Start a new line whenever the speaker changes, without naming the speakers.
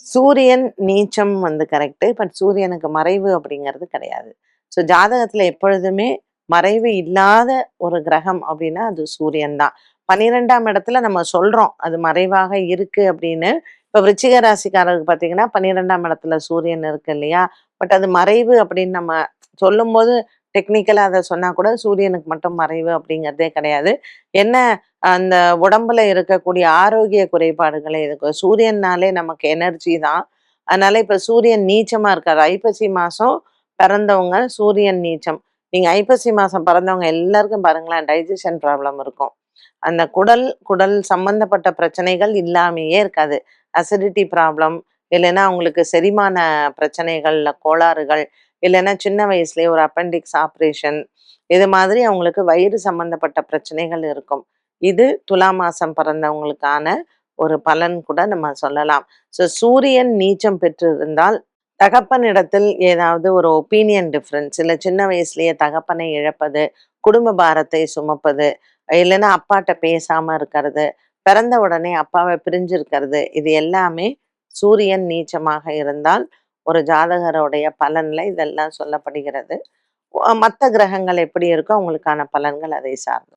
சூரியன் நீச்சம் correct. But சூரியனுக்கு மறைவு அப்படிங்கிறது கிடையாது. ஸோ ஜாதகத்துல எப்பொழுதுமே மறைவு இல்லாத ஒரு கிரகம் அப்படின்னா அது சூரியன் தான். 12ஆம் இடத்துல நம்ம சொல்றோம், அது மறைவாக இருக்கு அப்படின்னு. இப்ப விருச்சிக ராசிக்காரருக்கு பார்த்தீங்கன்னா, 12ஆம் இடத்துல சூரியன் இருக்கு இல்லையா? பட் அது மறைவு அப்படின்னு நம்ம சொல்லும்போது, டெக்னிக்கலா அத சொன்னா கூட சூரியனுக்கு மட்டும் மறைவு அப்படிங்கிறதே கிடையாது. என்ன அந்த உடம்புல இருக்கக்கூடிய ஆரோக்கிய குறைபாடுகளே இருக்கும். சூரியன்னாலே நமக்கு எனர்ஜி தான். அதனால இப்ப சூரியன் நீச்சமா இருக்காரு. ஐப்பசி மாசம் பிறந்தவங்க சூரியன் நீச்சம். நீங்க ஐப்பசி மாசம் பிறந்தவங்க எல்லாருக்கும் பாருங்களேன், டைஜெஷன் ப்ராப்ளம் இருக்கும். அந்த குடல் குடல் சம்பந்தப்பட்ட பிரச்சனைகள் இல்லாமயே இருக்காது. அசிடிட்டி ப்ராப்ளம், இல்லைன்னா அவங்களுக்கு செரிமான பிரச்சனைகள்ல கோளாறுகள், இல்லைன்னா சின்ன வயசுலயே ஒரு அப்பெண்டிக்ஸ் ஆப்ரேஷன், இது மாதிரி அவங்களுக்கு வயிறு சம்பந்தப்பட்ட பிரச்சனைகள் இருக்கும். இது துலா மாசம் பிறந்தவங்களுக்கான ஒரு பலன் கூட நம்ம சொல்லலாம். ஸோ சூரியன் நீச்சம் பெற்றிருந்தால், தகப்பனிடத்தில் ஏதாவது ஒரு ஒப்பீனியன் டிஃபரன்ஸ், இல்ல சின்ன வயசுலயே தகப்பனை இழப்பது, குடும்ப பாரத்தை சுமப்பது, இல்லைன்னா அப்பாட்ட பேசாம இருக்கிறது, பிறந்த உடனே அப்பாவை பிரிஞ்சிருக்கிறது, இது எல்லாமே சூரியன் நீச்சமாக இருந்தால் ஒரு ஜாதகருடைய பலன்ல இதெல்லாம் சொல்லப்படுகிறது. மத்த கிரகங்கள் எப்படி இருக்கோ அவங்களுக்கான பலன்கள் அதை சார்ந்தது.